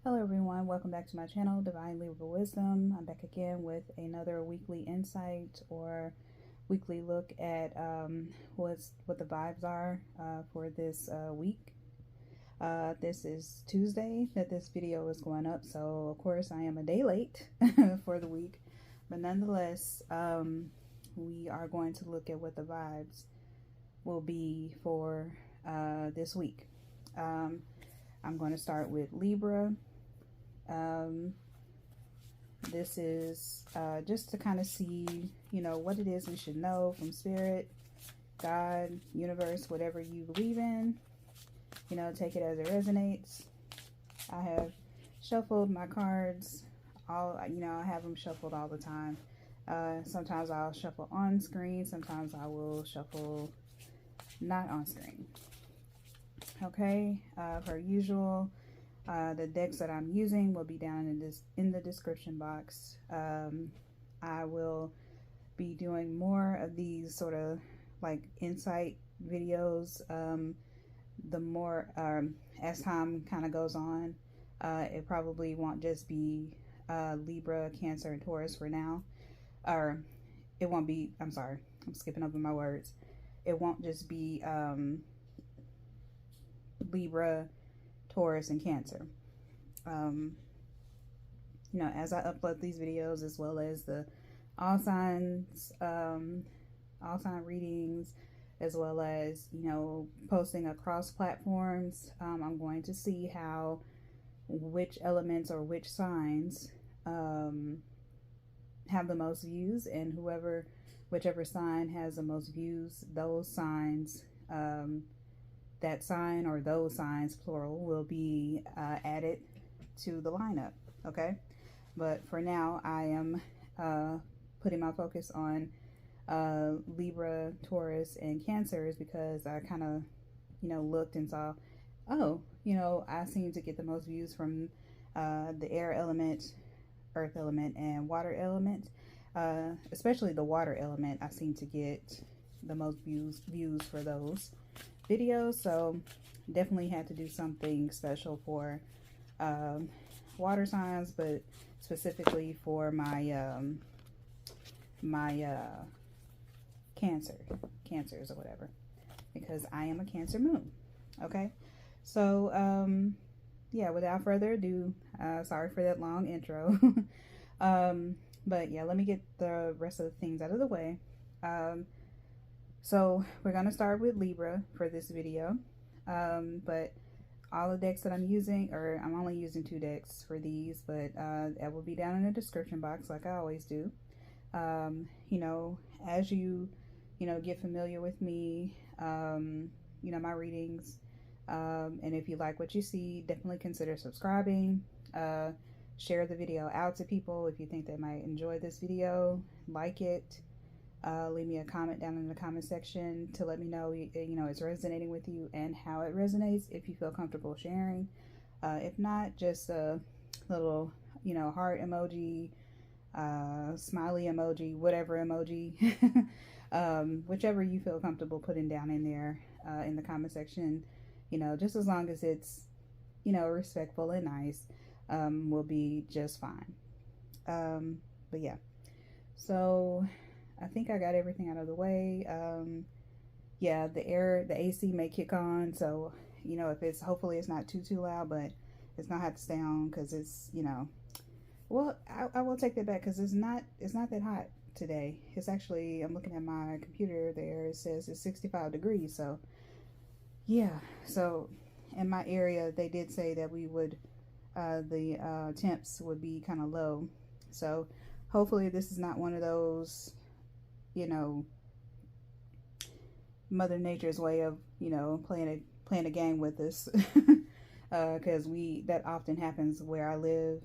Hello everyone, welcome back to my channel, Divine Libra Wisdom. I'm back again with another weekly insight or weekly look at what the vibes are for this week. This is Tuesday that this video is going up, so of course I am a day late for the week, but nonetheless we are going to look at what the vibes will be for this week. I'm going to start with Libra. This is just to kind of see, what it is we should know from Spirit, God, universe, whatever you believe in. Take it as it resonates. I have shuffled my cards. I have them shuffled all the time. Sometimes I'll shuffle on screen. Sometimes I will shuffle not on screen. Okay, per usual. The decks that I'm using will be down in the description box. I will be doing more of these sort of like insight videos. The more as time kind of goes on, it probably won't just be Libra, Cancer, and Taurus for now. Or it won't be. I'm sorry, I'm skipping over my words. It won't just be Libra, Taurus, and Cancer. As I upload these videos, as well as the all sign readings, as well as posting across platforms, I'm going to see how which elements or which signs have the most views, and whichever sign has the most views, those signs, that sign or those signs plural will be added to the lineup. Okay, but for now I am putting my focus on Libra, Taurus, and Cancers, because I kind of looked and saw, oh, I seem to get the most views from the air element, earth element, and water element. Especially the water element, I seem to get the most views for those videos. So definitely had to do something special for water signs, but specifically for my cancers or whatever, because I am a Cancer moon. Okay, so yeah, without further ado, sorry for that long intro. But yeah, let me get the rest of the things out of the way. So we're going to start with Libra for this video, but all the decks that I'm using, or I'm only using 2 decks for these, but that will be down in the description box like I always do. As you get familiar with me, my readings, and if you like what you see, definitely consider subscribing. Share the video out to people if you think they might enjoy this video. Like it. Leave me a comment down in the comment section to let me know it's resonating with you and how it resonates, if you feel comfortable sharing. If not, just a little heart emoji, smiley emoji, whatever emoji, whichever you feel comfortable putting down in there in the comment section, just as long as it's respectful and nice, will be just fine. But yeah, so I think I got everything out of the way. Yeah, the AC may kick on, so if hopefully it's not too loud, but it's not have to stay on, because it's well, I will take that back, because it's not that hot today. It's actually, I'm looking at my computer there, it says it's 65 degrees. So yeah, so in my area they did say that we would the temps would be kind of low, so hopefully this is not one of those Mother Nature's way of playing a game with us. Because that often happens where I live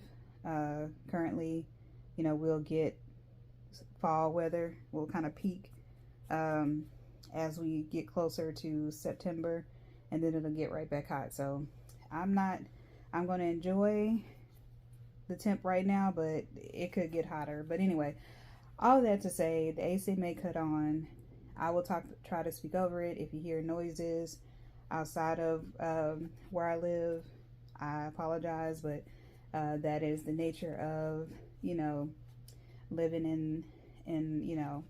currently. We'll get fall weather, will kind of peak as we get closer to September, and then it'll get right back hot. So I'm going to enjoy the temp right now, but it could get hotter. But anyway, all of that to say, the AC may cut on. I will try to speak over it. If you hear noises outside of where I live, I apologize, but That is the nature of, you know, living in you know,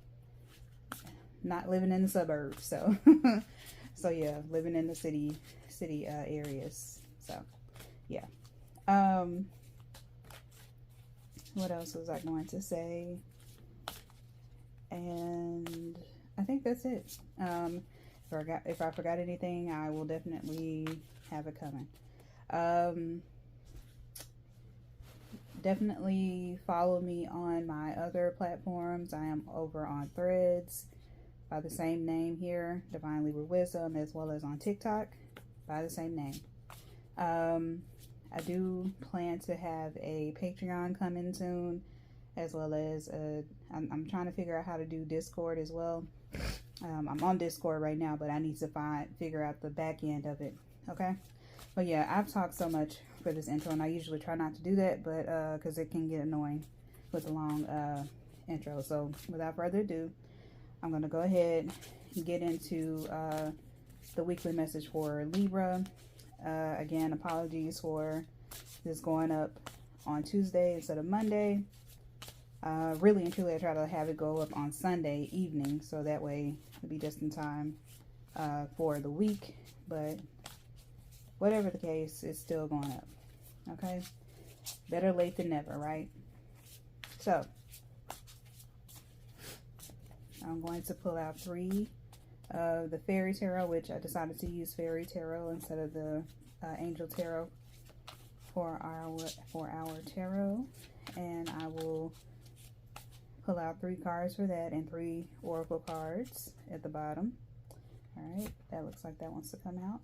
not living in the suburbs. So so yeah, living in the city areas. So yeah. What else was I going to say? And I think that's it. If I forgot anything, I will definitely have it coming. Definitely follow me on my other platforms. I am over on Threads by the same name here, Divine Libra Wisdom, as well as on TikTok by the same name. I do plan to have a Patreon coming soon, as well as I'm trying to figure out how to do Discord as well. I'm on Discord right now, but I need to figure out the back end of it. Okay. But yeah, I've talked so much for this intro, and I usually try not to do that, but because it can get annoying with a long intro. So without further ado, I'm going to go ahead and get into the weekly message for Libra. Again, apologies for this going up on Tuesday instead of Monday. Really and truly, I try to have it go up on Sunday evening, so that way it'll be just in time for the week. But whatever the case, it's still going up. Okay? Better late than never, right? So, I'm going to pull out 3 of the Fairy Tarot, which I decided to use Fairy Tarot instead of the Angel Tarot for our tarot. And I will pull out 3 cards for that and 3 Oracle cards at the bottom. Alright, that looks like that wants to come out.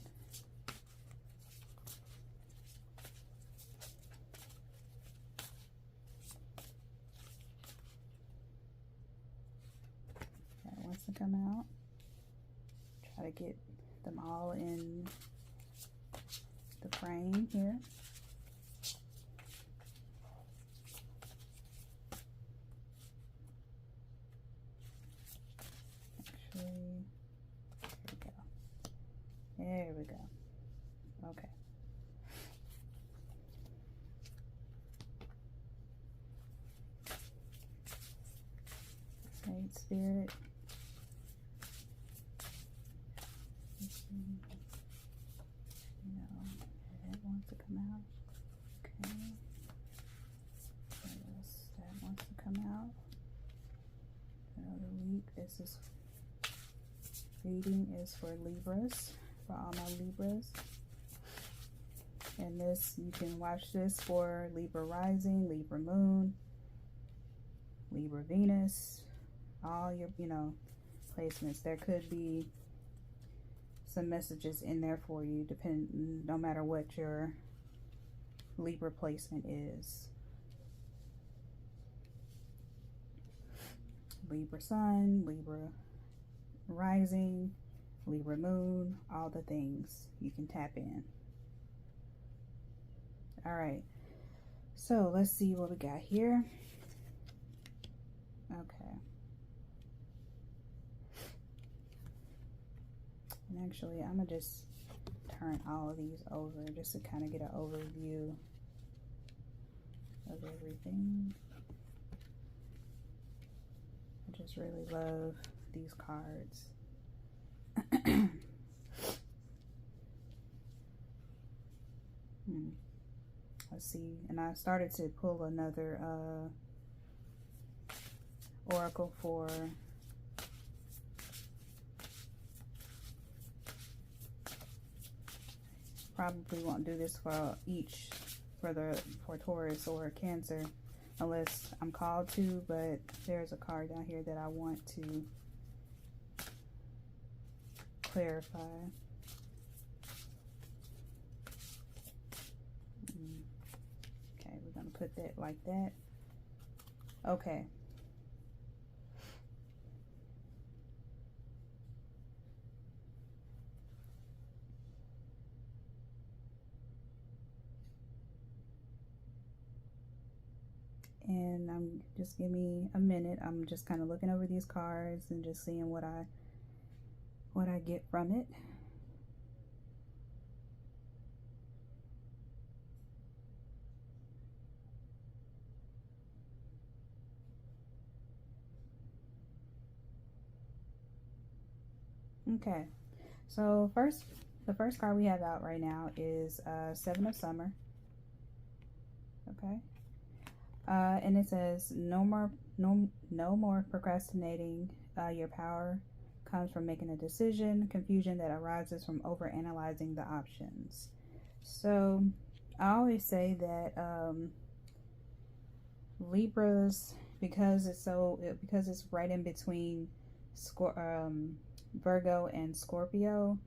That wants to come out. Try to get them all in the frame here. There we go. Okay. Sage Spirit. No, that wants to come out. Okay. What else? That wants to come out. Another week. This is reading is for Libras. For all my Libras. And this, you can watch this for Libra Rising, Libra Moon, Libra Venus, all your, you know, placements. There could be some messages in there for you, no matter what your Libra placement is. Libra Sun, Libra Rising, Libra Moon, all the things you can tap in. All right, so let's see what we got here. Okay. And actually, I'm gonna just turn all of these over just to kind of get an overview of everything. I just really love these cards. Let's see, and I started to pull another oracle for probably won't do this for each for Taurus or Cancer unless I'm called to, but there's a card down here that I want to clarify. Okay, we're going to put that like that. Okay. And just give me a minute. I'm just kind of looking over these cards and just seeing what I get from it. Okay, so the first card we have out right now is Seven of Summer. Okay, and it says no more procrastinating. Your power comes from making a decision. Confusion that arises from overanalyzing the options. So I always say that Libras, because it's right in between Virgo and Scorpio,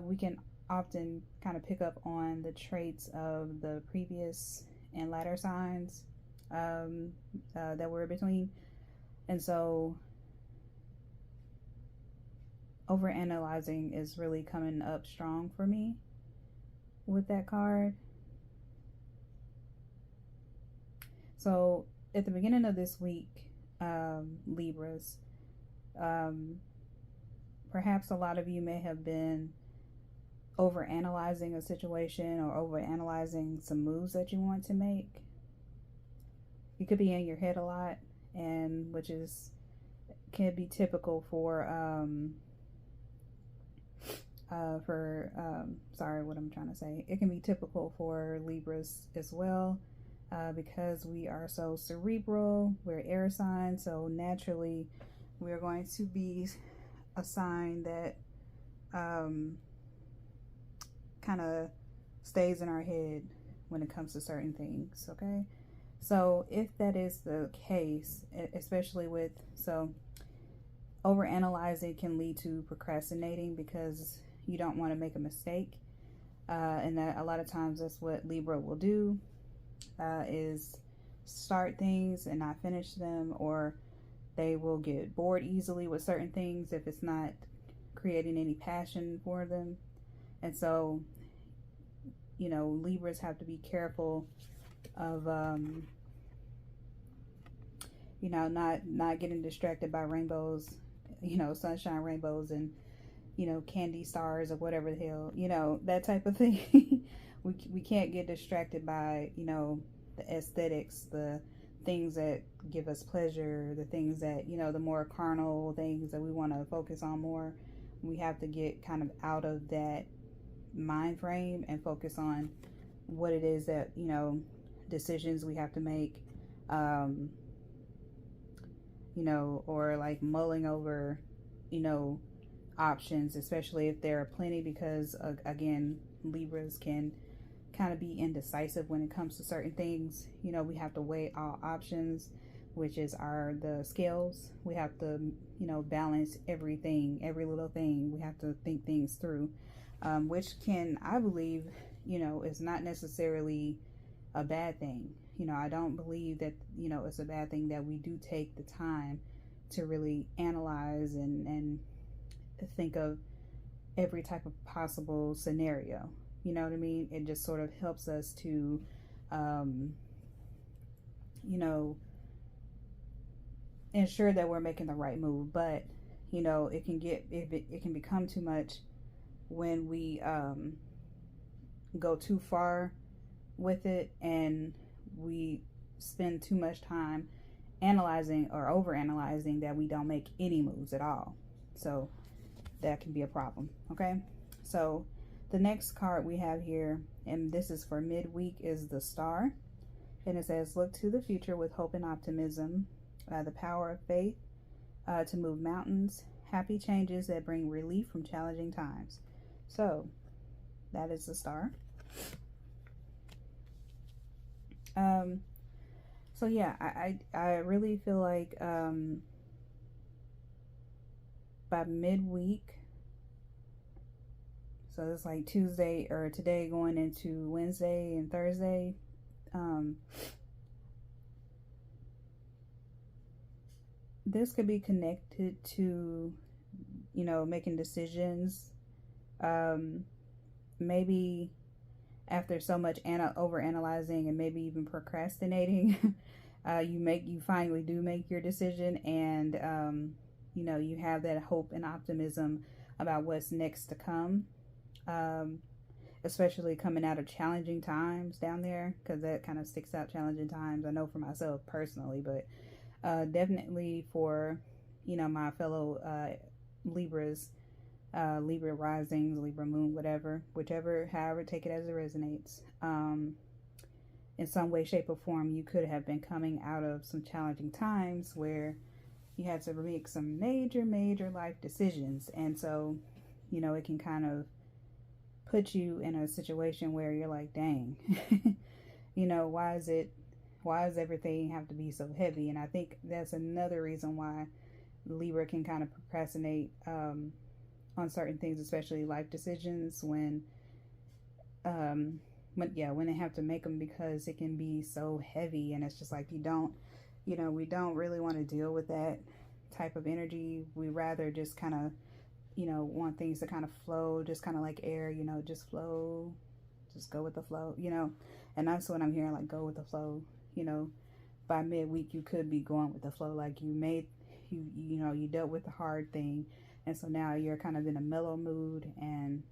we can often kind of pick up on the traits of the previous and latter signs that we're between. And so overanalyzing is really coming up strong for me with that card. So at the beginning of this week, Libras, perhaps a lot of you may have been overanalyzing a situation or overanalyzing some moves that you want to make. You could be in your head a lot, and which can be typical for sorry, what I'm trying to say. It can be typical for Libras as well, because we are so cerebral. We're air signs, so naturally we're going to be a sign that kind of stays in our head when it comes to certain things. Okay, so if that is the case, especially with overanalyzing can lead to procrastinating because you don't want to make a mistake, and that a lot of times that's what Libra will do, is start things and not finish them, or they will get bored easily with certain things if it's not creating any passion for them. And so, Libras have to be careful of not getting distracted by rainbows, sunshine rainbows and candy stars or whatever the hell, that type of thing. we can't get distracted by the aesthetics, the things that give us pleasure, the things that the more carnal things that we want to focus on more. We have to get kind of out of that mind frame and focus on what it is that decisions we have to make, or like mulling over options, especially if there are plenty, because again, Libras can kind of be indecisive when it comes to certain things. We have to weigh all options, which is the scales. We have to balance everything, every little thing. We have to think things through, which I believe is not necessarily a bad thing. I don't believe that it's a bad thing that we do take the time to really analyze and think of every type of possible scenario. You know what I mean? It just sort of helps us to ensure that we're making the right move. But it can become too much when we go too far with it, and we spend too much time analyzing or overanalyzing that we don't make any moves at all. So that can be a problem. Okay, so the next card we have here, and this is for midweek, is the Star, and it says, look to the future with hope and optimism, the power of faith to move mountains, happy changes that bring relief from challenging times. So that is the Star. So yeah, I really feel like by midweek, so it's like Tuesday or today going into Wednesday and Thursday, this could be connected to making decisions, maybe after so much overanalyzing and maybe even procrastinating. You finally do make your decision, and you have that hope and optimism about what's next to come, especially coming out of challenging times down there, because that kind of sticks out, challenging times. I know for myself personally, but definitely for my fellow Libras, Libra risings, Libra moon, whatever, whichever, however, take it as it resonates. In some way, shape, or form, you could have been coming out of some challenging times where you had to make some major life decisions. And so, it can kind of put you in a situation where you're like, dang, why does everything have to be so heavy? And I think that's another reason why Libra can kind of procrastinate on certain things, especially life decisions, when they have to make them, because it can be so heavy, and it's just like we don't really want to deal with that type of energy. We rather just kind of want things to kind of flow, just kind of like air, just flow, just go with the flow, and that's what I'm hearing, like go with the flow. By midweek you could be going with the flow, like you dealt with the hard thing, and so now you're kind of in a mellow mood, and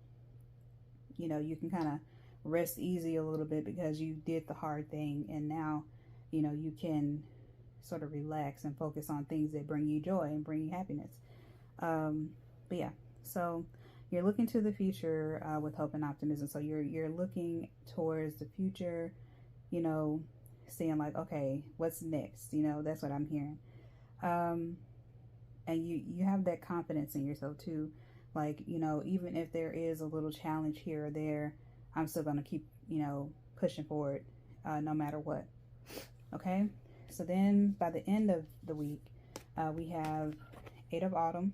you can kind of rest easy a little bit because you did the hard thing, and now you can sort of relax and focus on things that bring you joy and bring you happiness. But yeah, so you're looking to the future with hope and optimism. So you're looking towards the future, seeing like, okay, what's next? That's what I'm hearing. And you have that confidence in yourself too. Like, even if there is a little challenge here or there, I'm still going to keep, pushing forward no matter what. Okay. So then by the end of the week, we have 8 of Autumn.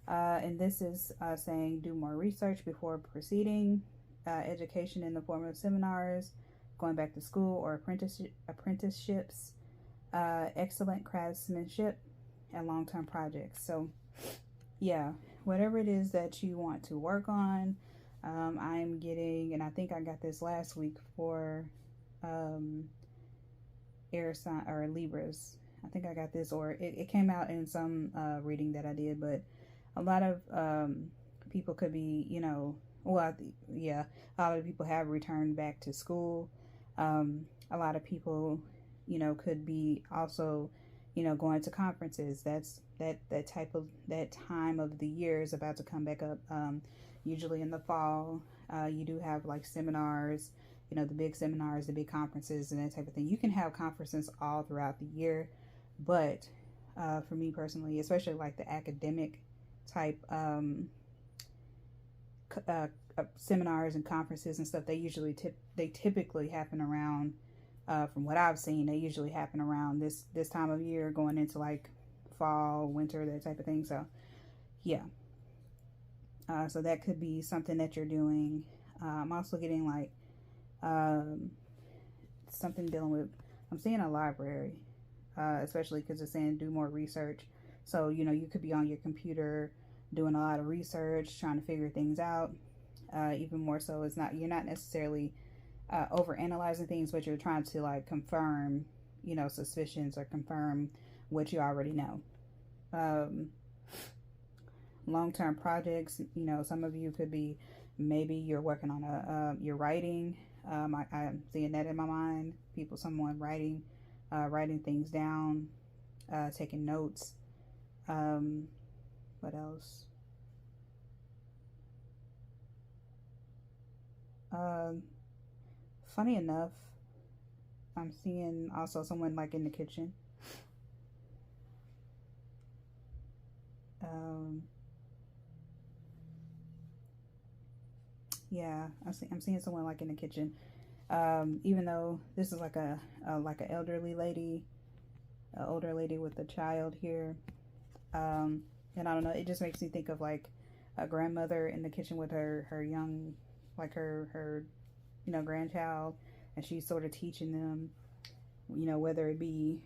And this is saying do more research before proceeding, education in the form of seminars, going back to school or apprenticeships, excellent craftsmanship, and long-term projects. So yeah, whatever it is that you want to work on, I'm getting, and I think I got this last week for air sign or Libras. I think I got this, or it came out in some reading that I did, but a lot of people could be, a lot of people have returned back to school. A lot of people, could be also, going to conferences. That's that time of the year is about to come back up. Usually in the fall, you do have like seminars, the big seminars, the big conferences, and that type of thing. You can have conferences all throughout the year, but for me personally, especially like the academic type seminars and conferences and stuff, they typically happen around, from what I've seen, they usually happen around this time of year, going into like fall, winter, that type of thing. So yeah, so that could be something that you're doing. I'm also getting like something dealing with, I'm seeing a library, especially because it's saying do more research. So you could be on your computer doing a lot of research, trying to figure things out. Even more so, you're not necessarily over analyzing things, but you're trying to like confirm suspicions, or confirm what you already know. Long-term projects, some of you could be, maybe you're working on you're writing. I'm seeing that in my mind. Someone writing things down, taking notes. What else? Funny enough, I'm seeing also someone like in the kitchen. Yeah, I'm seeing someone like in the kitchen. Even though this is like a like an elderly lady, an older lady with a child here. And I don't know, it just makes me think of like a grandmother in the kitchen with her young, like her grandchild, and she's sort of teaching them, whether it be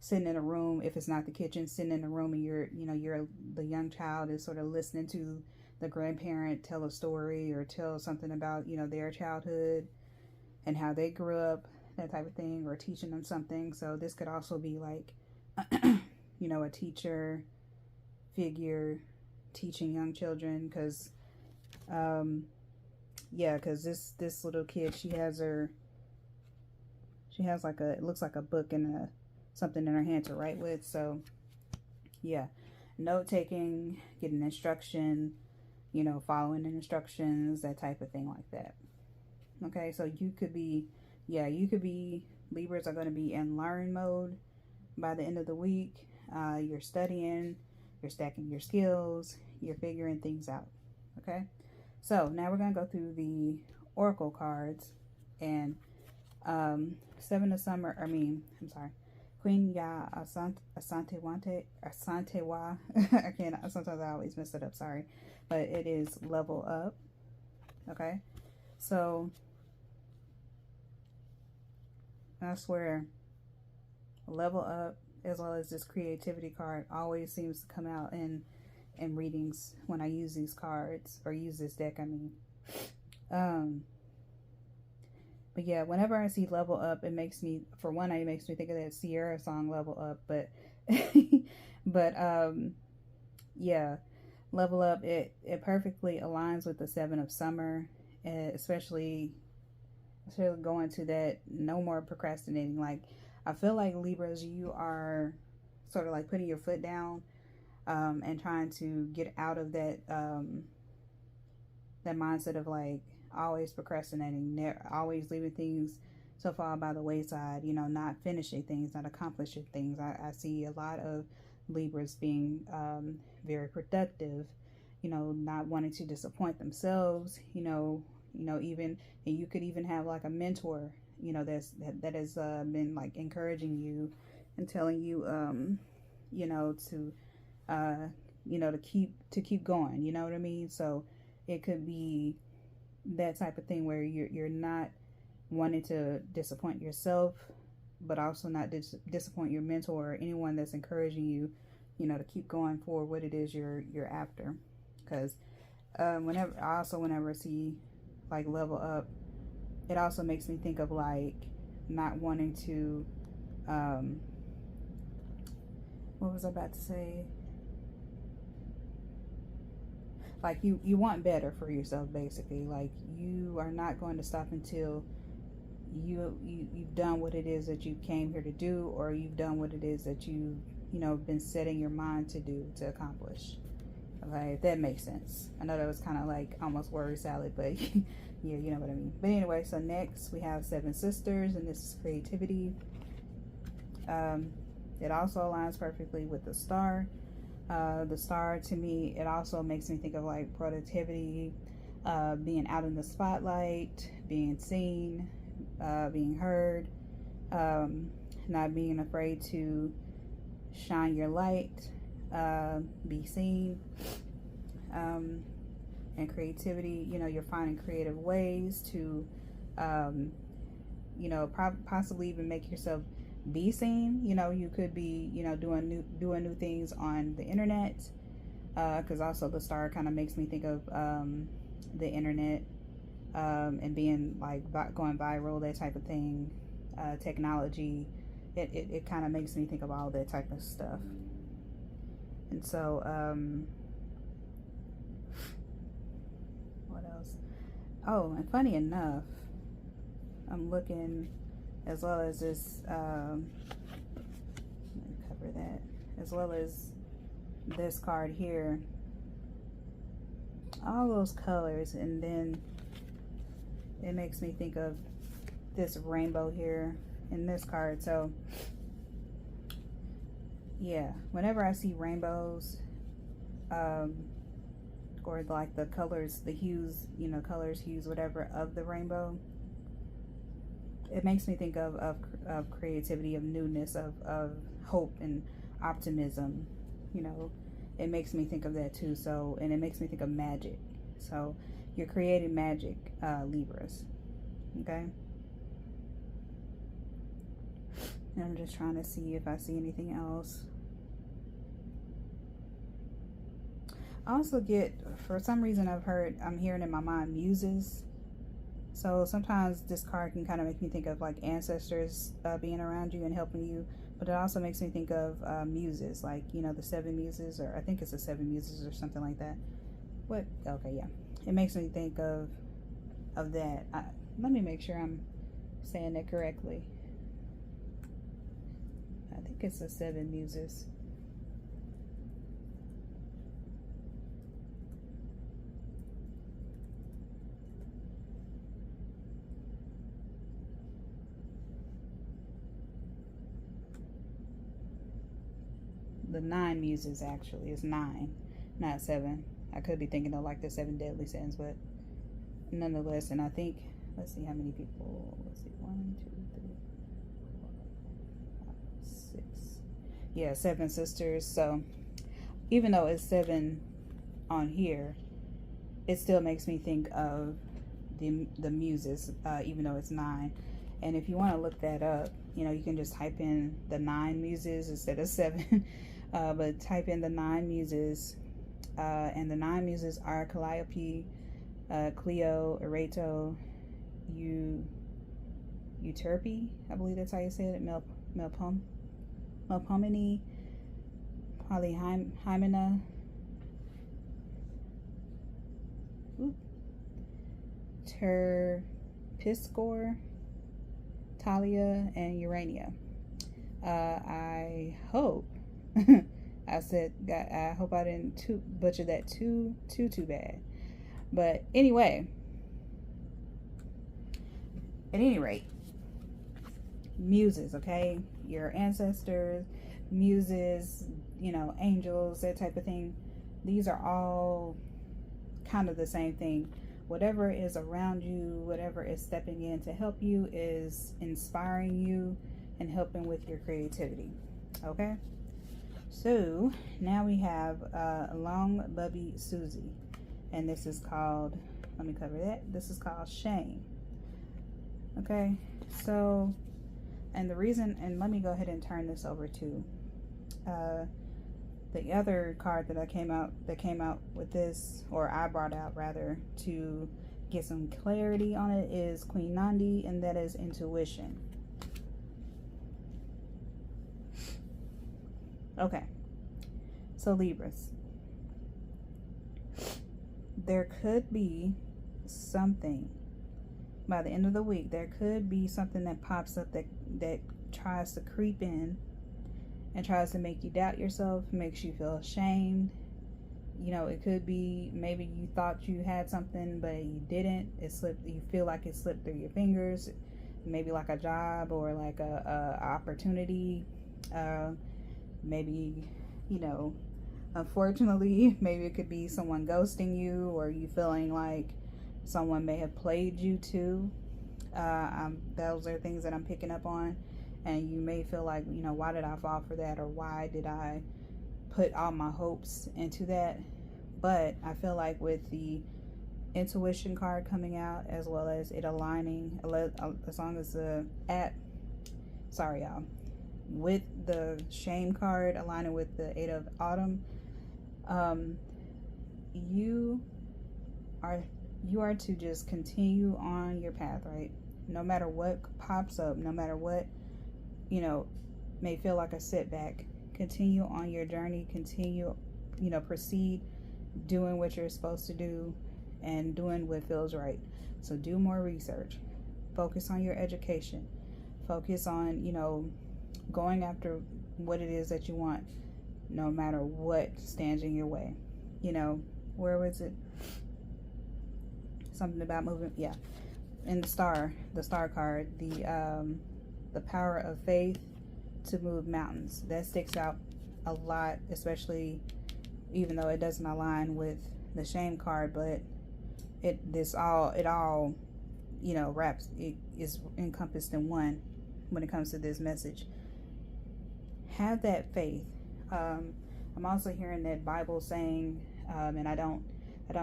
sitting in a room, if it's not the kitchen, sitting in a room, and the young child is sort of listening to the grandparent tell a story or tell something about their childhood and how they grew up, that type of thing, or teaching them something. So this could also be like a teacher figure teaching young children, because because this little kid, she has like it looks like a book and something in her hand to write with. So yeah, note taking, getting instruction, you know, following the instructions, that type of thing like that. Okay, so you could be, yeah, you could be, Libras are going to be in learn mode by the end of the week. You're studying, you're stacking your skills, you're figuring things out. Okay, so now we're going to go through the oracle cards. And Seven of Summer, I'm sorry, Queen Ya Asante Wa. I can't, sometimes I always mess it up, sorry. But it is level up. Okay, so I swear, level up, as well as this creativity card, always seems to come out in readings when I use these cards, or use this deck, I mean. But yeah, whenever I see level up, it makes me, for one, it makes me think of that Sierra song, Level Up. But yeah, level up, it perfectly aligns with the Seven of Summer, especially going to that no more procrastinating. Like, I feel like Libras, you are sort of like putting your foot down, and trying to get out of that that mindset of like always procrastinating, always leaving things so far by the wayside, you know, not finishing things, not accomplishing things. I see a lot of Libras being very productive, you know, not wanting to disappoint themselves, you know, even, and you could even have like a mentor, you know, that has been like encouraging you and telling you, you know, to keep going, you know what I mean? So it could be that type of thing where you're not wanting to disappoint yourself, but also not disappoint your mentor or anyone that's encouraging you, you know, to keep going for what it is you're after. Because whenever I see like level up, it also makes me think of like not wanting to what was I about to say? Like you want better for yourself, basically. Like, you are not going to stop until you've done what it is that you came here to do, or you've done what it is that you know been setting your mind to do, to accomplish. Okay, if that makes sense. I know that was kind of like almost word salad, but yeah, you know what I mean. But anyway, so next we have Seven Sisters, and this is creativity. It also aligns perfectly with the star. The star, to me, it also makes me think of like productivity, being out in the spotlight, being seen, being heard, not being afraid to shine your light, be seen, and creativity, you know, you're finding creative ways to, you know, possibly even make yourself be seen. You know, you could be, you know, doing new things on the internet, because also the star kind of makes me think of the internet, and being like going viral, that type of thing. Technology, it kind of makes me think of all that type of stuff. And so what else? Oh, and funny enough, I'm looking, as well as this, let me cover that, as well as this card here, all those colors, and then it makes me think of this rainbow here in this card. So yeah, whenever I see rainbows, or like the colors, the hues, you know, colors, hues, whatever, of the rainbow, it makes me think of creativity, of newness, of hope and optimism. You know, it makes me think of that too. So, and it makes me think of magic. So you're creating magic, Libras. Okay. And I'm just trying to see if I see anything else. I also get, for some reason, I'm hearing in my mind muses. So sometimes this card can kind of make me think of like ancestors being around you and helping you, but it also makes me think of muses, like, you know, the seven muses, or I think it's the seven muses or something like that. What? Okay, yeah. It makes me think of that. Let me make sure I'm saying that correctly. I think it's the seven muses. the 9 muses actually. It's 9, not 7. I could be thinking of like the 7 deadly sins, but nonetheless. And I think, let's see how many people. Let's see, 1, 2, 3, 4, 5, 6. Yeah, 7 sisters. So even though it's 7 on here, it still makes me think of the muses, even though it's 9. And if you want to look that up, you know, you can just type in the 9 muses instead of 7. But type in the 9 muses, and the 9 muses are Calliope, Cleo, Erato, Euterpe, I believe that's how you say it, Melpomene, Polyhymena, Terpsichore, Talia, and Urania. I hope I hope I didn't butcher that too bad. But anyway, at any rate, muses, okay? Your ancestors, muses, you know, angels, that type of thing. These are all kind of the same thing. Whatever is around you, whatever is stepping in to help you, is inspiring you and helping with your creativity. Okay? So now we have Long Bubby Susie. And this is called, let me cover that. This is called Shame. Okay? So, and the reason, and let me go ahead and turn this over to the other card that came out with this, or I brought out rather, to get some clarity on it, is Queen Nandi, and that is intuition. Okay, so Libras, there could be something by the end of the week. There could be something that pops up that tries to creep in and tries to make you doubt yourself, makes you feel ashamed. You know, it could be maybe you thought you had something, but you didn't. It slipped. You feel like it slipped through your fingers. Maybe like a job or like a opportunity. Maybe, you know, unfortunately, maybe it could be someone ghosting you, or you feeling like someone may have played you too. Those are things that I'm picking up on. And you may feel like, you know, why did I fall for that? Or why did I put all my hopes into that? But I feel like with the intuition card coming out, as well as it aligning, as long as with the shame card aligning with the 8 of Autumn, you are to just continue on your path, right? No matter what pops up, no matter what, you know, may feel like a setback, continue on your journey, continue, you know, proceed doing what you're supposed to do and doing what feels right. So do more research, focus on your education, focus on, you know, going after what it is that you want, no matter what stands in your way. You know, where was it? Something about moving, yeah. In the star card, the power of faith to move mountains. That sticks out a lot, especially even though it doesn't align with the shame card, but it all, you know, it is encompassed in one when it comes to this message. Have that faith. I'm also hearing that Bible saying, and I don't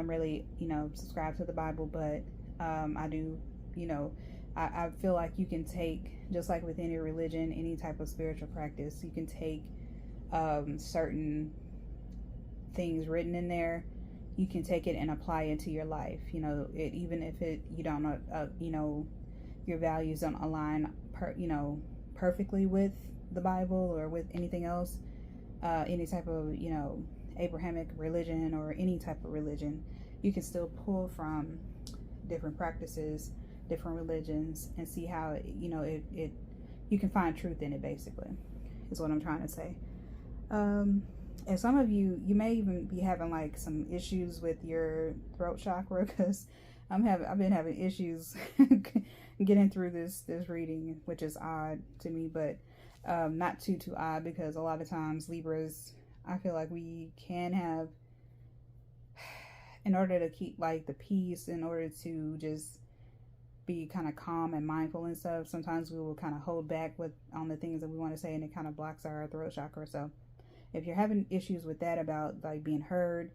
really, you know, subscribe to the Bible, but I do, you know, I feel like you can take, just like with any religion, any type of spiritual practice, you can take certain things written in there, you can take it and apply it to your life. You know, even if you don't know, you know, your values don't align perfectly with the Bible or with anything else, any type of, you know, Abrahamic religion or any type of religion, you can still pull from different practices, different religions, and see how, you know, you can find truth in it, basically, is what I'm trying to say. And some of you may even be having like some issues with your throat chakra, because I've been having issues getting through this reading, which is odd to me, but not too odd, because a lot of times Libras I feel like we can have, in order to keep like the peace, in order to just be kind of calm and mindful and stuff, sometimes we will kind of hold back with on the things that we want to say, and it kind of blocks our throat chakra. So if you're having issues with that, about like being heard,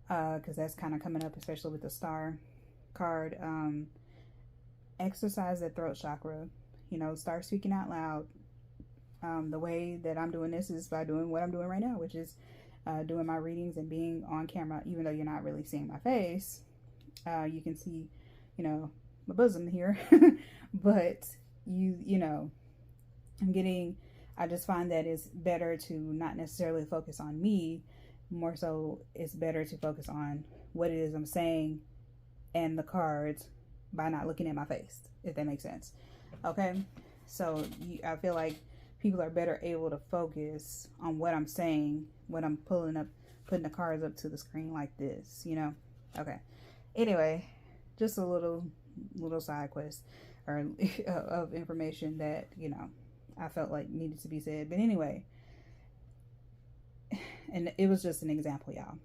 because that's kind of coming up, especially with the star card, exercise that throat chakra. Start speaking out loud. The way that I'm doing this is by doing what I'm doing right now, which is doing my readings and being on camera. Even though you're not really seeing my face, you can see, my bosom here. But I just find that it's better to not necessarily focus on me. More so, it's better to focus on what it is I'm saying and the cards by not looking at my face, if that makes sense. Okay, so I feel like people are better able to focus on what I'm saying when I'm putting the cards up to the screen like this, Okay. Anyway, just a little side quest or of information that I felt like needed to be said. But anyway, and it was just an example, y'all.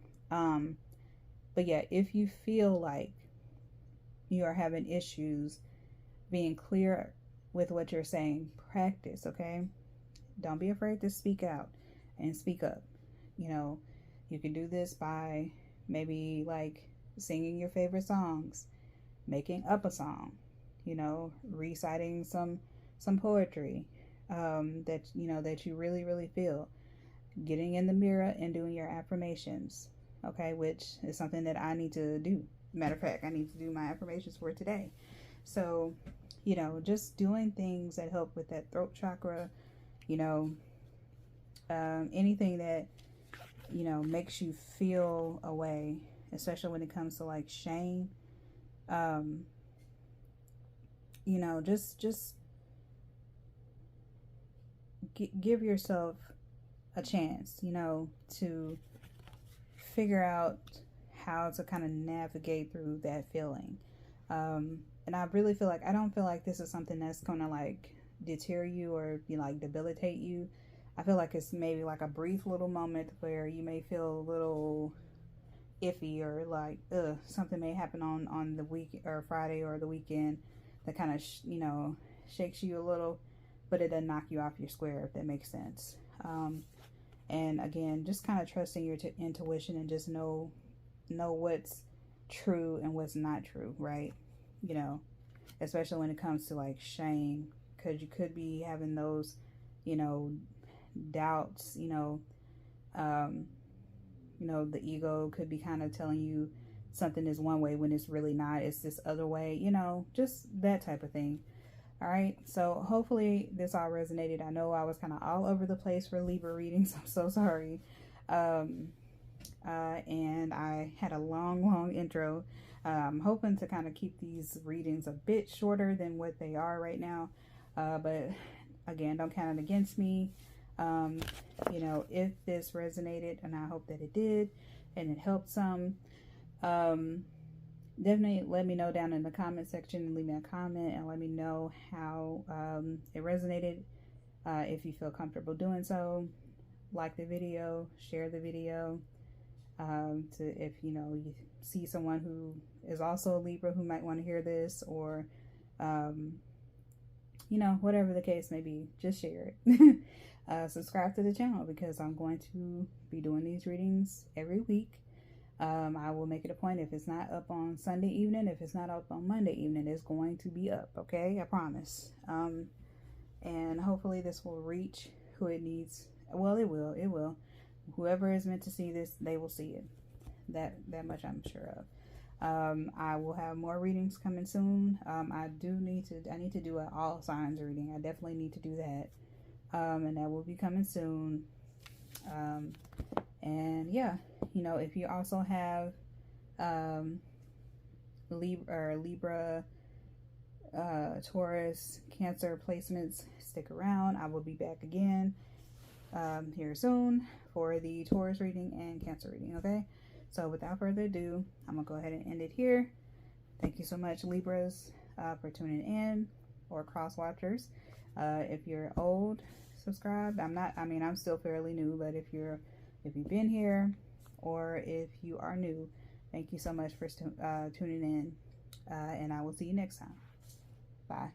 But yeah, if you feel like you are having issues being clear with what you're saying, practice, okay? Don't be afraid to speak out and speak up. You can do this by maybe like singing your favorite songs, making up a song, reciting some poetry that you really, really feel, getting in the mirror and doing your affirmations, okay, which is something that I need to do. Matter of fact, I need to do my affirmations for today. So, just doing things that help with that throat chakra, anything that, makes you feel a way, especially when it comes to like shame, just give yourself a chance, to figure out how to kind of navigate through that feeling. And I really feel like, I don't feel like this is something that's gonna like deter you or like debilitate you. I feel like it's maybe like a brief little moment where you may feel a little iffy, or like something may happen on the week or Friday or the weekend that kind of shakes you a little, but it doesn't knock you off your square, if that makes sense. And again, just kind of trusting your intuition and just know what's true and what's not true, right? Especially when it comes to like shame, because you could be having those doubts, the ego could be kind of telling you something is one way when it's really not, it's this other way, just that type of thing. All right, so hopefully this all resonated. I know I was kind of all over the place for Libra readings. I'm so sorry. And I had a long intro. I'm hoping to kind of keep these readings a bit shorter than what they are right now. But again, don't count it against me. If this resonated, and I hope that it did, and it helped some, definitely let me know down in the comment section. Leave me a comment and let me know how it resonated. If you feel comfortable doing so, like the video, share the video. If you see someone who is also a Libra who might want to hear this, or whatever the case may be, just share it. Subscribe to the channel, because I'm going to be doing these readings every week. I will make it a point, if it's not up on Sunday evening, if it's not up on Monday evening, it's going to be up, okay? I promise. And hopefully this will reach who it needs. Well, it will. Whoever is meant to see this, they will see it. That much I'm sure of. I will have more readings coming soon. I need to do an all signs reading. I definitely need to do that. And that will be coming soon. And yeah, if you also have Libra, Taurus, Cancer placements, stick around. I will be back again here soon for the Taurus reading and Cancer reading, okay? So without further ado, I'm gonna go ahead and end it here. Thank you so much, Libras, for tuning in, or cross watchers. If you're old, subscribe. I'm still fairly new, but if you're if you've been here or if you are new. Thank you so much for tuning in, and I will see you next time. Bye.